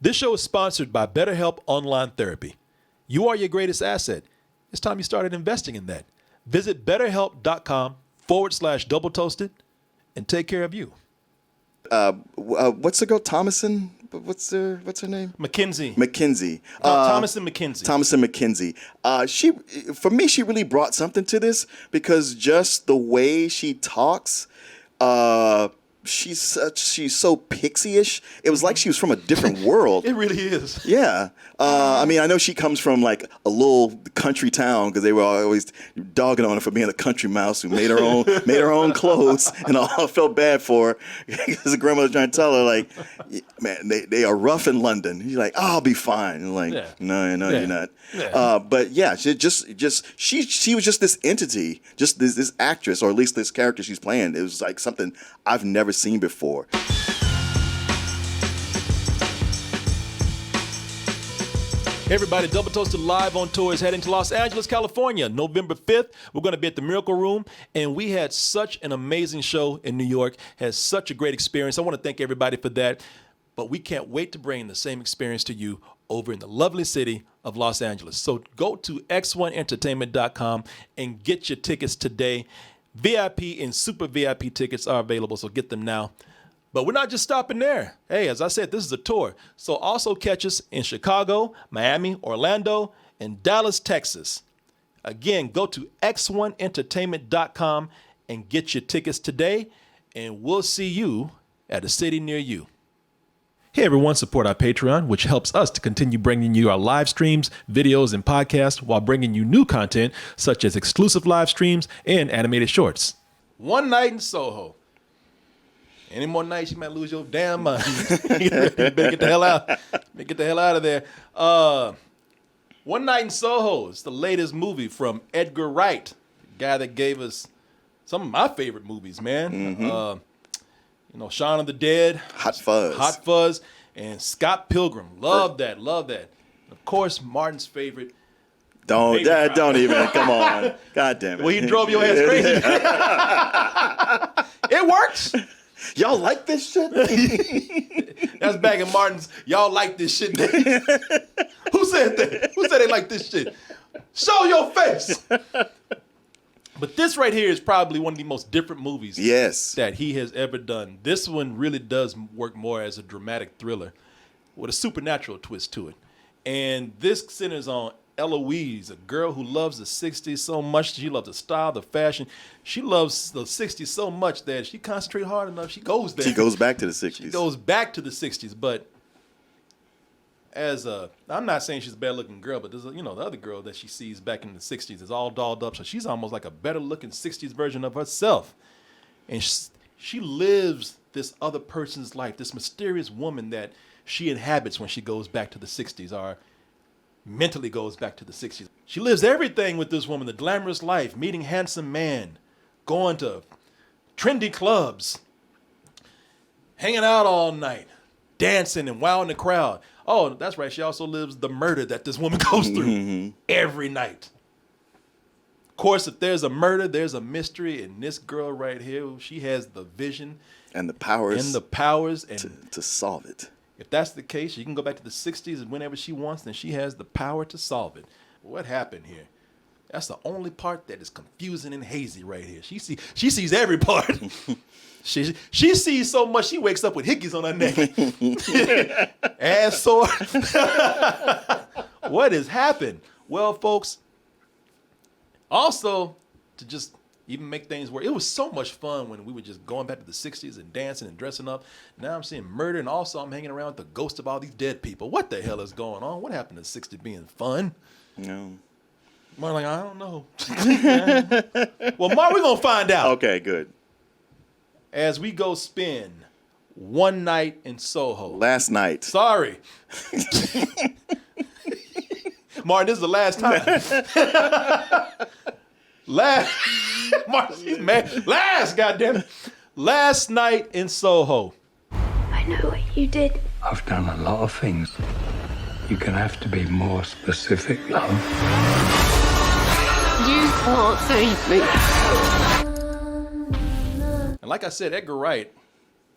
This show is sponsored by BetterHelp Online Therapy. You are your greatest asset. It's time you started investing in that. Visit betterhelp.com/double toasted and take care of you. What's the girl? Thomason? What's her name? Mackenzie. Thomason McKenzie. Thomason McKenzie. For me, she really brought something to this because just the way she talks, she's so pixie-ish. It was like she was from a different world. It really is. Yeah. I mean, I know she comes from like a little country town because they were always dogging on her for being a country mouse who made her own clothes, and I felt bad for her because the grandmother trying to tell her like, man, they are rough in London. She's like, oh, I'll be fine. And like, no, you're not. Yeah. But yeah, she was just this entity, just this actress, or at least this character she's playing. It was like something I've never seen before. Hey everybody, Double Toasted Live on tour is heading to Los Angeles, California, November 5th. We're going to be at the Miracle Room, and we had such an amazing show in New York, had such a great experience. I want to thank everybody for that, but we can't wait to bring the same experience to you over in the lovely city of Los Angeles. So go to x1entertainment.com and get your tickets today. VIP and super VIP tickets are available, so get them now. But we're not just stopping there. Hey, as I said, this is a tour. So also catch us in Chicago, Miami, Orlando, and Dallas, Texas. Again, go to x1entertainment.com and get your tickets today, and we'll see you at a city near you. Hey everyone, support our Patreon, which helps us to continue bringing you our live streams, videos, and podcasts while bringing you new content such as exclusive live streams and animated shorts. One Night in Soho. Any more nights, you might lose your damn mind. You better get the hell out. Get the hell out of there. One Night in Soho is the latest movie from Edgar Wright, the guy that gave us some of my favorite movies, man. Mm-hmm. Shaun of the Dead, Hot Fuzz, and Scott Pilgrim. Love that. Of course, Martin's favorite. Don't even. Come on. God damn it. Well, he drove your ass crazy. It works. Y'all like this shit? That's back in Martin's. Y'all like this shit. Who said that? Who said they like this shit? Show your face. But this right here is probably one of the most different movies that he has ever done. This one really does work more as a dramatic thriller with a supernatural twist to it. And this centers on Eloise, a girl who loves the 60s so much. She loves the style, the fashion. She loves the 60s so much that she concentrates hard enough. She goes there. She goes back to the 60s. She goes back to the 60s. But I'm not saying she's a bad-looking girl, but there's the other girl that she sees back in the 60s is all dolled up. So she's almost like a better-looking 60s version of herself. And she lives this other person's life, this mysterious woman that she inhabits when she goes back to the 60s, or mentally goes back to the 60s. She lives everything with this woman, the glamorous life, meeting handsome man, going to trendy clubs, hanging out all night, dancing and wowing the crowd. Oh, that's right. She also lives the murder that this woman goes through every night. Of course, if there's a murder, there's a mystery. And this girl right here, she has the vision and the powers to solve it. If that's the case, she can go back to the 60s and whenever she wants, then she has the power to solve it. What happened here? That's the only part that is confusing and hazy right here. She sees every part. She sees so much, she wakes up with hickeys on her neck. Ass sore. What has happened? Well, folks, also, to just even make things work, it was so much fun when we were just going back to the 60s and dancing and dressing up. Now I'm seeing murder, and also I'm hanging around with the ghost of all these dead people. What the hell is going on? What happened to 60 being fun? No. Mark, like, I don't know. Well, Mark, we're going to find out. Okay, good. As we go spin One Night in Soho. Last night. Sorry. Martin, this is the last time. Martin, she's mad. Goddammit. Last Night in Soho. I know what you did. I've done a lot of things. You're gonna have to be more specific, love. You can't save me. And like I said, Edgar Wright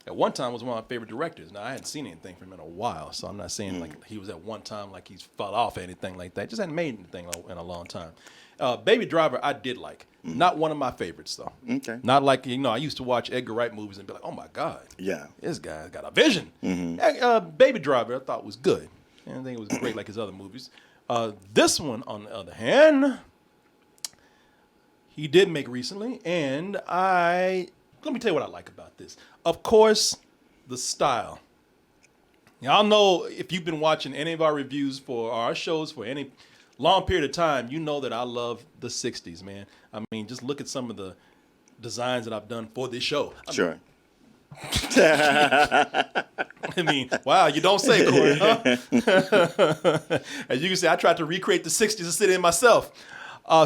at one time was one of my favorite directors. Now I hadn't seen anything from him in a while, so I'm not saying like he was at one time like he's fell off or anything like that. Just hadn't made anything in a long time. Baby Driver I did like. Not one of my favorites though. Okay. Not like, I used to watch Edgar Wright movies and be like, oh my God. Yeah. This guy's got a vision. Baby Driver I thought was good. I didn't think it was great like his other movies. This one, on the other hand, he did make recently, and let me tell you what I like about this. Of course, the style. Y'all know, if you've been watching any of our reviews for our shows for any long period of time, you know that I love the 60s, man. I mean, just look at some of the designs that I've done for this show. Sure. I mean, wow, you don't say, Corey, huh? As you can see, I tried to recreate the 60s and sit in myself.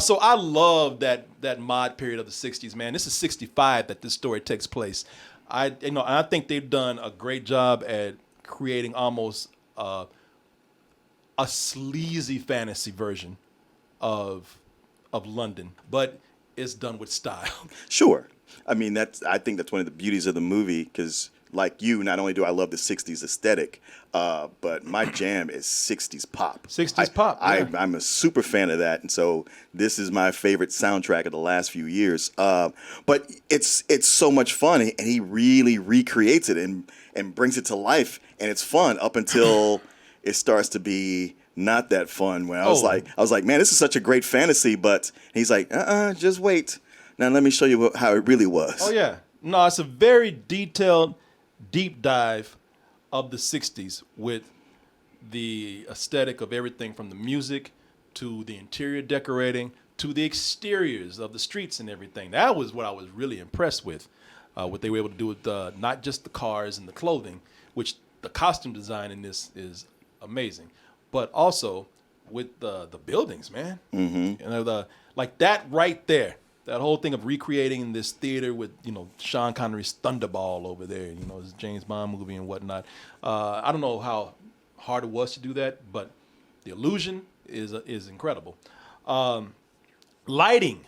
So I love that mod period of the 60s, man. This is 65 that this story takes place. I think they've done a great job at creating almost a sleazy fantasy version of London, but it's done with style. Sure. I mean, I think that's one of the beauties of the movie, because like you, not only do I love the 60s aesthetic, but my jam is 60s pop. 60s pop, yeah. I'm a super fan of that, and so this is my favorite soundtrack of the last few years. But it's so much fun, and he really recreates it and brings it to life, and it's fun up until it starts to be not that fun. When I was like, man, this is such a great fantasy, but he's like, just wait. Now let me show you how it really was. Oh yeah, no, it's a very detailed, deep dive of the 60s with the aesthetic of everything from the music to the interior decorating to the exteriors of the streets and everything. That was what I was really impressed with, what they were able to do with not just the cars and the clothing, which the costume design in this is amazing, but also with the buildings, man. Mm-hmm. Like that right there. That whole thing of recreating this theater with, Sean Connery's Thunderball over there, his James Bond movie and whatnot. I don't know how hard it was to do that, but the illusion is incredible. Lighting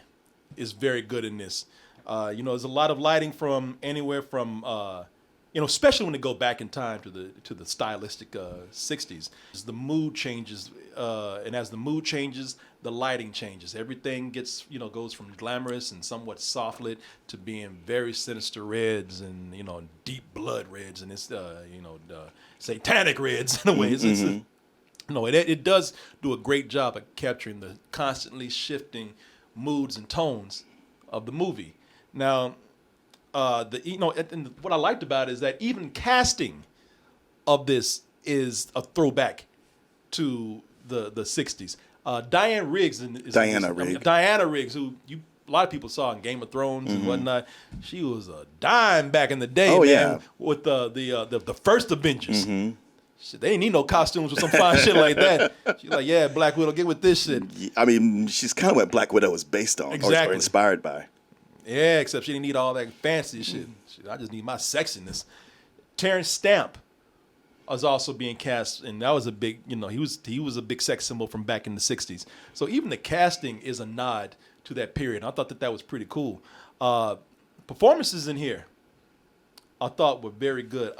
is very good in this. There's a lot of lighting from anywhere from, especially when they go back in time to the stylistic 60s. As the mood changes, and as the mood changes, the lighting changes. Everything gets, goes from glamorous and somewhat soft lit to being very sinister reds and, deep blood reds, and it's, satanic reds in a way. It does do a great job at capturing the constantly shifting moods and tones of the movie. Now, and what I liked about it is that even casting of this is a throwback to the 60s. Diana Riggs, who a lot of people saw in Game of Thrones and whatnot. She was a dime back in the day, with the first Avengers. Shit, they didn't need no costumes with some fine shit like that. She's like, yeah, Black Widow, get with this shit. I mean, she's kind of what Black Widow was based on, or inspired by. Yeah, except she didn't need all that fancy shit. I just need my sexiness. Terrence Stamp was also being cast, and that was a big, he was a big sex symbol from back in the 60s. So even the casting is a nod to that period. I thought that was pretty cool. Performances in here I thought were very good.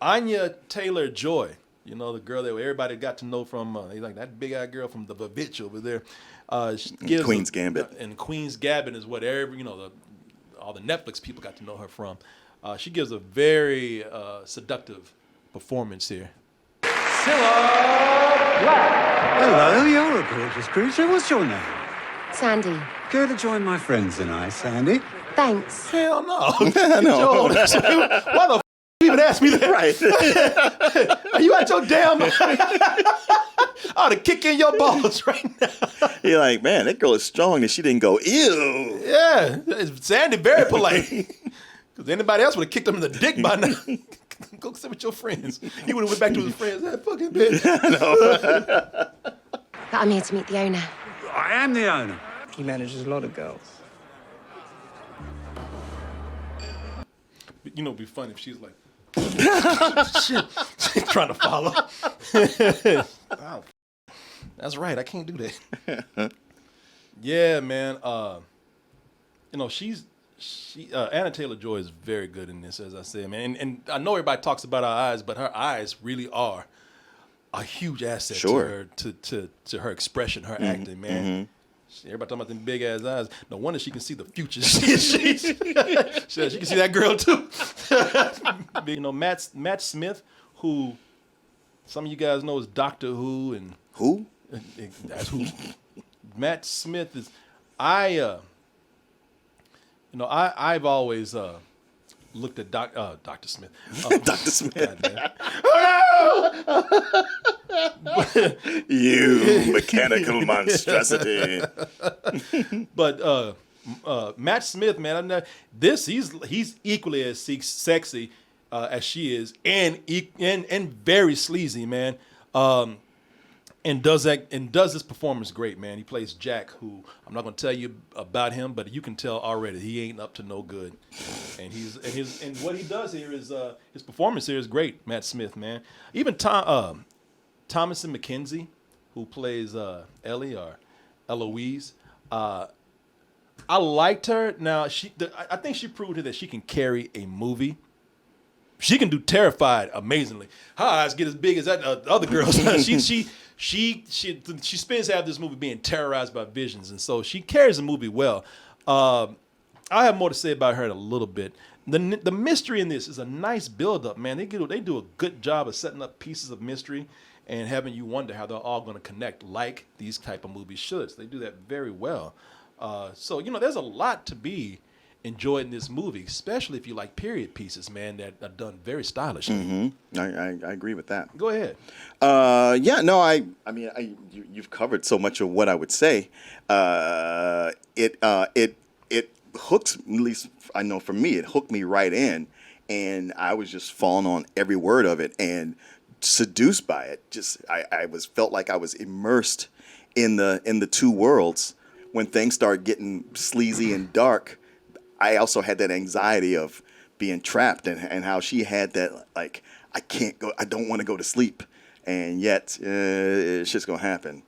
Anya Taylor-Joy, the girl that everybody got to know from, like that big-eyed girl from the Vavitch over there. Queen's Gambit. And Queen's Gambit is what all the Netflix people got to know her from. She gives a very seductive performance here. Hello, you're a gorgeous creature. What's your name? Sandy. Go to join my friends tonight, Sandy. Thanks. Hell no. No. Why the you even ask me that? Right. Are you at your damn I ought to kick in your balls right now. You're like, man, that girl is strong, and she didn't go, ew. Yeah. Sandy very polite. Because anybody else would have kicked him in the dick by now. Go sit with your friends. He would have went back to his friends. That fucking bitch. But I'm here to meet the owner. I am the owner. He manages a lot of girls. It'd be funny if she's like, shit, she's trying to follow. Wow. That's right. I can't do that. Yeah, man. She's Anna Taylor-Joy is very good in this, as I said, man. And I know everybody talks about her eyes, but her eyes really are a huge asset to her expression, her acting, man. Everybody talking about them big ass eyes. No wonder she can see the future. she can see that girl too. You know, Matt Smith, who some of you guys know is Doctor Who, and Who? That's who. Matt Smith is. I've always looked at Dr. Smith. Dr. Smith. Goddamn. You mechanical monstrosity. But Matt Smith, man, he's equally as sexy as she is, and very sleazy, man. And does this performance great, man. He plays Jack, who I'm not gonna tell you about him, but you can tell already he ain't up to no good. And and what he does here is his performance here is great. Matt Smith, man. Even Thomasin McKenzie, who plays Ellie or Eloise. I liked her. Now I think she proved that she can carry a movie. She can do Terrified amazingly. Her eyes get as big as that other girl's. She spends half this movie being terrorized by visions, and so she carries the movie well. I have more to say about her in a little bit. The mystery in this is a nice build-up, man. They do a good job of setting up pieces of mystery and having you wonder how they're all going to connect, like these type of movies should. So they do that very well. So there's a lot to be enjoyed in this movie, especially if you like period pieces, man, that are done very stylishly. Mm-hmm. I agree with that. Go ahead. You've covered so much of what I would say. It hooks, at least I know for me, it hooked me right in, and I was just falling on every word of it and seduced by it. Felt like I was immersed in the two worlds. When things start getting sleazy and dark, I also had that anxiety of being trapped, and how she had that, like, I don't want to go to sleep, and yet it's just gonna happen.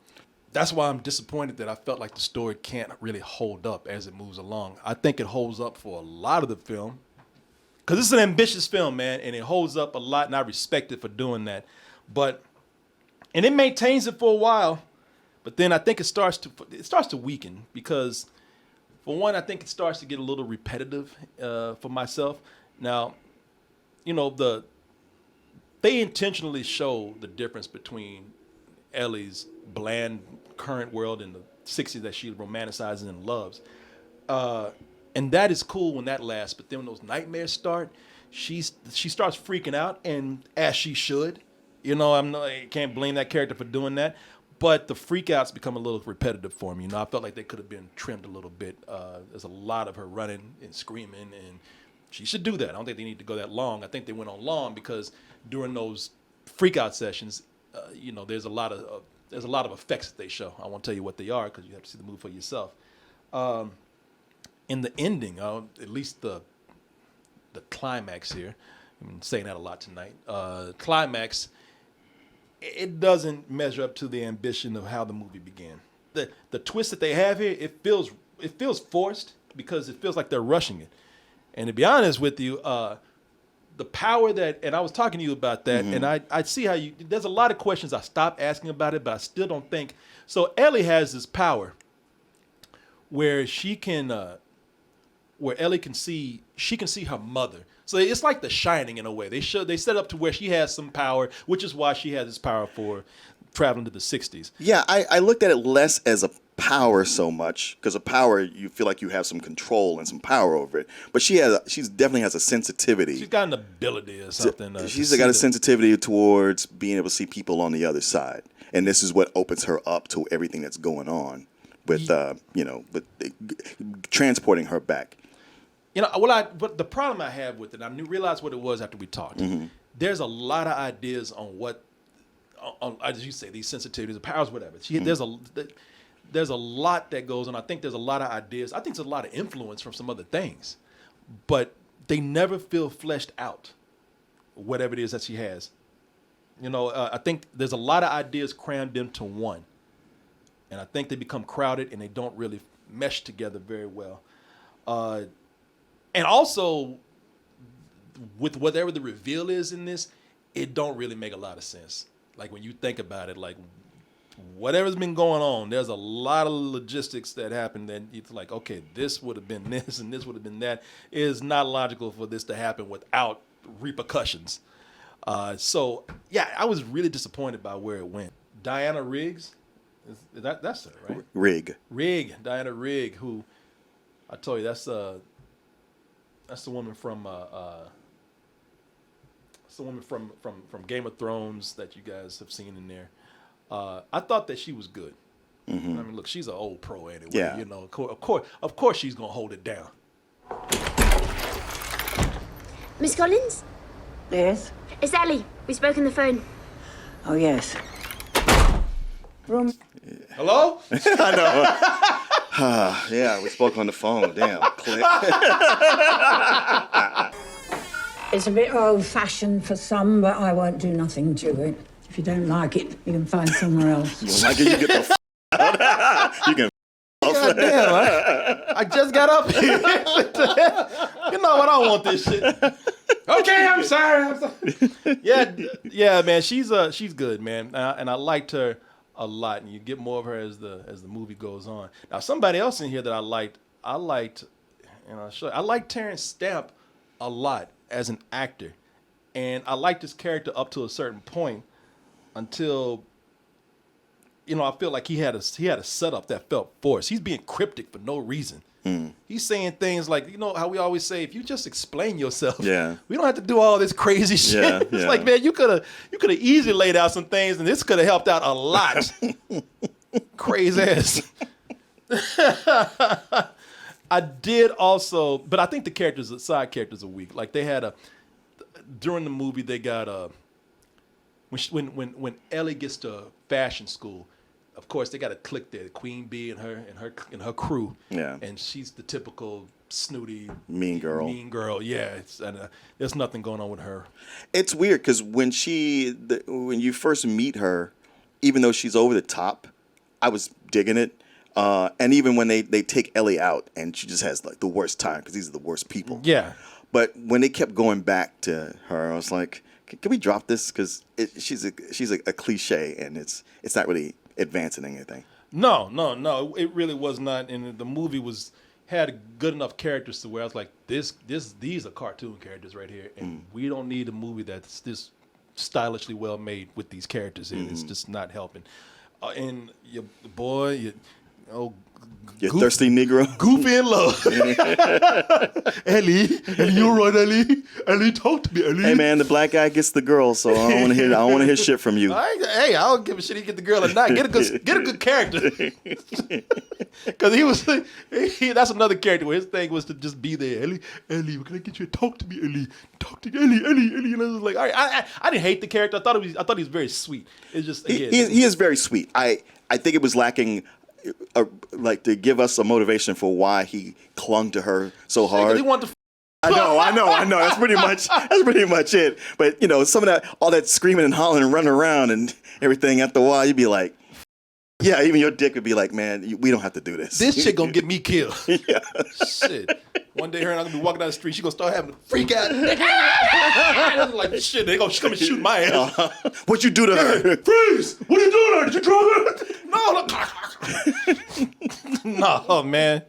That's why I'm disappointed that I felt like the story can't really hold up as it moves along. I think it holds up for a lot of the film, because it's an ambitious film, man, and it holds up a lot, and I respect it for doing that. And it maintains it for a while, but then I think it starts to weaken, because for one, I think it starts to get a little repetitive for myself. Now, they intentionally show the difference between Ellie's bland current world and the 60s that she romanticizes and loves. And that is cool when that lasts, but then when those nightmares start, she starts freaking out, and as she should. I can't blame that character for doing that. But the freakouts become a little repetitive for me. I felt like they could have been trimmed a little bit. There's a lot of her running and screaming, and she should do that. I don't think they need to go that long. I think they went on long because during those freakout sessions, there's a lot of effects that they show. I won't tell you what they are because you have to see the movie for yourself. In the ending, at least the climax here, I'm saying that a lot tonight. Climax. It doesn't measure up to the ambition of how the movie began. The twist that they have here, it feels forced because it feels like they're rushing it. And to be honest with you, the power and I was talking to you about that, and I see how there's a lot of questions I stopped asking about it, but I still don't think. So Ellie has this power where where Ellie can see her mother. So it's like The Shining in a way. They set up to where she has some power, which is why she has this power for traveling to the 60s. Yeah, I looked at it less as a power so much, because a power, you feel like you have some control and some power over it. But she definitely has a sensitivity. She's got an ability or something. She's got a sensitivity towards being able to see people on the other side. And this is what opens her up to everything that's going on with, transporting her back. But the problem I have with it, I realized what it was after we talked. There's a lot of ideas on what, as you say, these sensitivities, the powers, whatever. There's a lot that goes on. I think there's a lot of ideas. I think there's a lot of influence from some other things, but they never feel fleshed out, whatever it is that she has. I think there's a lot of ideas crammed into one, and I think they become crowded and they don't really mesh together very well. And also, with whatever the reveal is in this, it don't really make a lot of sense. Like when you think about it, like whatever's been going on, there's a lot of logistics that happen that it's like, okay, this would have been this and this would have been that. It is not logical for this to happen without repercussions. So yeah, I was really disappointed by where it went. Diana Riggs, that's her, right? Rigg, Diana Rigg, who I told you that's the woman from from Game of Thrones that you guys have seen in there. I thought that she was good. Mm-hmm. I mean, look, she's an old pro anyway. Yeah. You know, of course, she's gonna hold it down. Miss Collins? Yes? It's Ellie. We spoke on the phone. Oh, yes. Room. Hello? I know. Yeah, we spoke on the phone. Damn. Click. It's a bit old-fashioned for some, but I won't do nothing to it. If you don't like it, you can find somewhere else. You don't like it, you get the out. You can God damn, I just got up here. You know what? I don't want this shit. Okay, I'm sorry. Yeah, man. She's good, man, and I liked her a lot. And you get more of her as the movie goes on. Now, somebody else in here that I liked, and I'll show you, I liked Terrence Stamp a lot as an actor, and I liked his character up to a certain point until. You know, I feel like he had a setup that felt forced. He's being cryptic for no reason. He's saying things like, you know how we always say, if you just explain yourself, we don't have to do all this crazy shit. Yeah, it's like, man, you could have easily laid out some things, and this could have helped out a lot. Crazy ass. I did also, but I think the side characters are weak. Like they had during the movie they got when Ellie gets to fashion school. Of course, they got a clique there, Queen Bee and her crew. Yeah. And she's the typical snooty mean girl. Yeah. There's nothing going on with her. It's weird because when you first meet her, even though she's over the top, I was digging it. And even when they take Ellie out and she just has like the worst time because these are the worst people. Yeah. But when they kept going back to her, I was like, can we drop this? Because she's a cliche and it's not really advancing anything. No, it really was not. And the movie had good enough characters to where I was like, these are cartoon characters right here, and we don't need a movie that's this stylishly well made with these characters in. It's just not helping. And your boy, Your thirsty Negro. Goofy in love. Ellie, you're right, Ellie. Ellie, talk to me, Ellie. Hey man, the black guy gets the girl, so I don't want to hear shit from you. I don't give a shit. He get the girl or not. Get a good character. Because that's another character where his thing was to just be there. Ellie, can I get you to talk to me, Ellie? Talk to Ellie. And I was like, all right. I didn't hate the character. I thought he was very sweet. It's just again, he is very sweet. I think it was lacking. Like to give us a motivation for why he clung to her so hard. He wanted to I know. That's pretty much it. But you know, some of that, all that screaming and hollering and running around and everything after a while, you'd be like, yeah, even your dick would be like, man, we don't have to do this. This shit gonna get me killed. Yeah. Shit. One day her and I gonna be walking down the street, she gonna start having a freak out. Like shit, they gonna come and shoot my ass. What'd you do to her? Freeze! What are you doing to her? Did you drug her? No, man.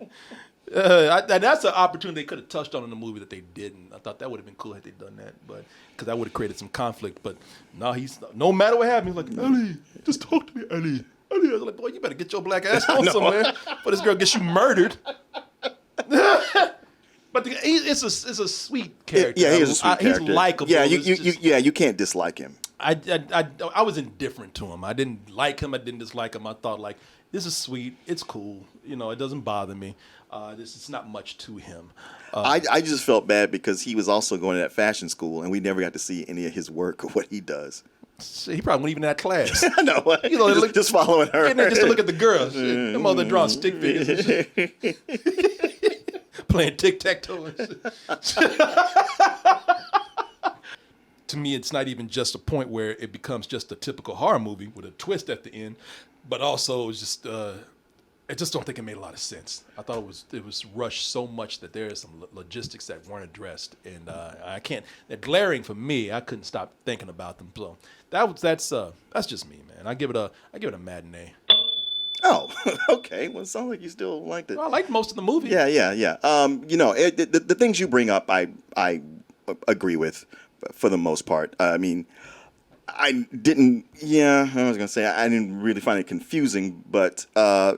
That's an opportunity they could have touched on in the movie that they didn't. I thought that would have been cool had they done that, but because that would have created some conflict. But no, no matter what happened, he's like, Ellie, just talk to me, Ellie. I was like, boy, you better get your black ass on somewhere before this girl gets you murdered. But it's a sweet character. Yeah, he's a sweet character. He's likable. Yeah, you can't dislike him. I was indifferent to him. I didn't like him. I didn't dislike him. I thought like, this is sweet. It's cool. You know, it doesn't bother me. It's not much to him. I just felt bad because he was also going to that fashion school, and we never got to see any of his work or what he does. He probably wasn't even in that class. I know. You know, just following her. And just to look at the girls. Them other drawing stick figures and shit. Playing tic-tac-toe and shit. To me, it's not even just a point where it becomes just a typical horror movie with a twist at the end, but also it's just I just don't think it made a lot of sense. I thought it was rushed so much that there is some logistics that weren't addressed, and I can't. They're glaring for me. I couldn't stop thinking about them. So that's just me, man. I give it a matinee. Oh, okay. Well, it sounds like you still liked it. Well, I liked most of the movie. Yeah. The things you bring up, I agree with for the most part. I mean, I didn't. Yeah, I was gonna say I didn't really find it confusing, but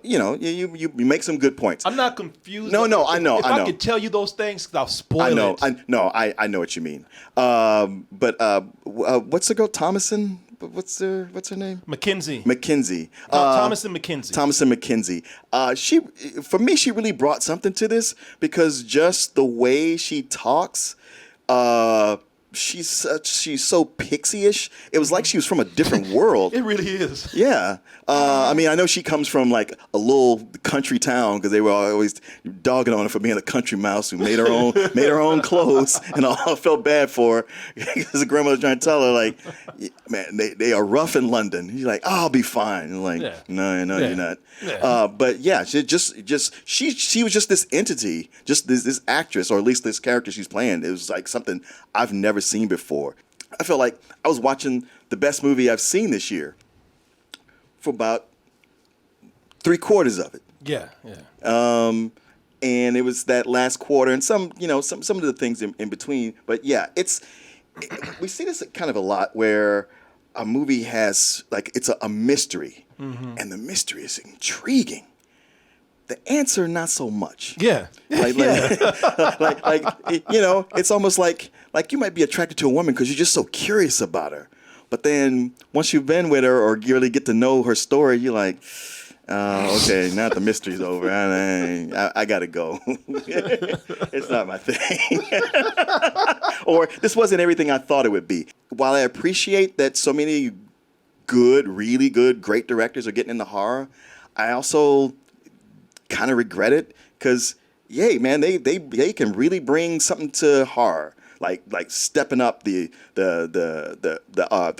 you make some good points. I'm not confused. No, I know. If I could tell you those things, I'll spoil it. I know what you mean. But what's the girl Thomason? What's her name? Mackenzie. Thomason McKenzie. Thomason McKenzie. For me, she really brought something to this because just the way she talks, she's so pixie-ish. It was like she was from a different world. It really is. Yeah. I mean, I know she comes from like a little country town because they were always dogging on her for being a country mouse who made her own clothes, and I felt bad for her because the grandmother was trying to tell her like, man, they are rough in London. He's like, oh, I'll be fine. And like, no, you're not. Yeah. But yeah, she was just this entity, just this actress, or at least this character she's playing. It was like something I've never seen before. I felt like I was watching the best movie I've seen this year for about 3/4 of it. Yeah. And it was that last quarter and some of the things in between. But yeah, we see this kind of a lot where a movie has like it's a mystery, and the mystery is intriguing. The answer, not so much. Yeah. Like it's almost like you might be attracted to a woman because you're just so curious about her. But then once you've been with her or you really get to know her story, you're like, okay, now the mystery's over. I gotta go. It's not my thing. Or this wasn't everything I thought it would be. While I appreciate that so many really good, great directors are getting into horror, I also kind of regret it because, yay, man, they can really bring something to horror. Like stepping up the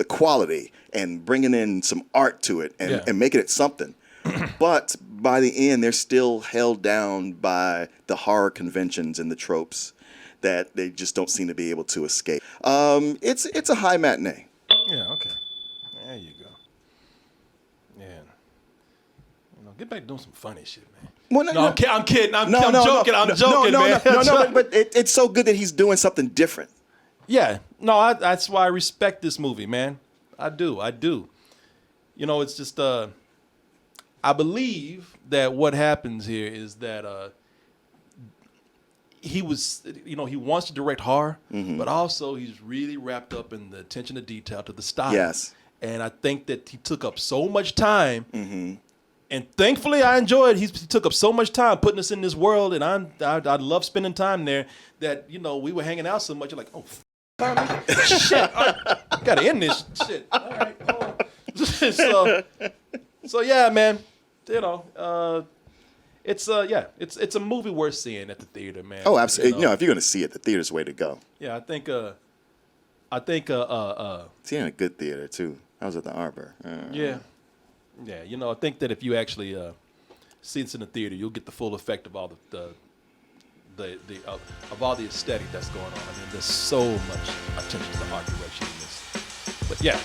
quality and bringing in some art to it and making it something. But by the end, they're still held down by the horror conventions and the tropes that they just don't seem to be able to escape. It's a high matinee. Yeah. Okay. There you go. Yeah. Get back to doing some funny shit, man. Well, I'm kidding. I'm joking. I'm joking, man. But it's so good that he's doing something different. Yeah. No, that's why I respect this movie, man. I do. It's just I believe that what happens here is that he was, he wants to direct horror, but also he's really wrapped up in the attention to detail, to the style. Yes. And I think that he took up so much time. And thankfully, I enjoyed. He took up so much time putting us in this world, and I love spending time there. That we were hanging out so much. You're like, oh, shit, gotta end this shit. All right, so yeah, man. It's a movie worth seeing at the theater, man. Oh, absolutely. If you're gonna see it, the theater's the way to go. Yeah, I think see, in a good theater too. I was at the Arbor. Yeah. I think that if you actually see this in the theater, you'll get the full effect of all of all the aesthetic that's going on. I mean, there's so much attention to the art direction in this. But yeah.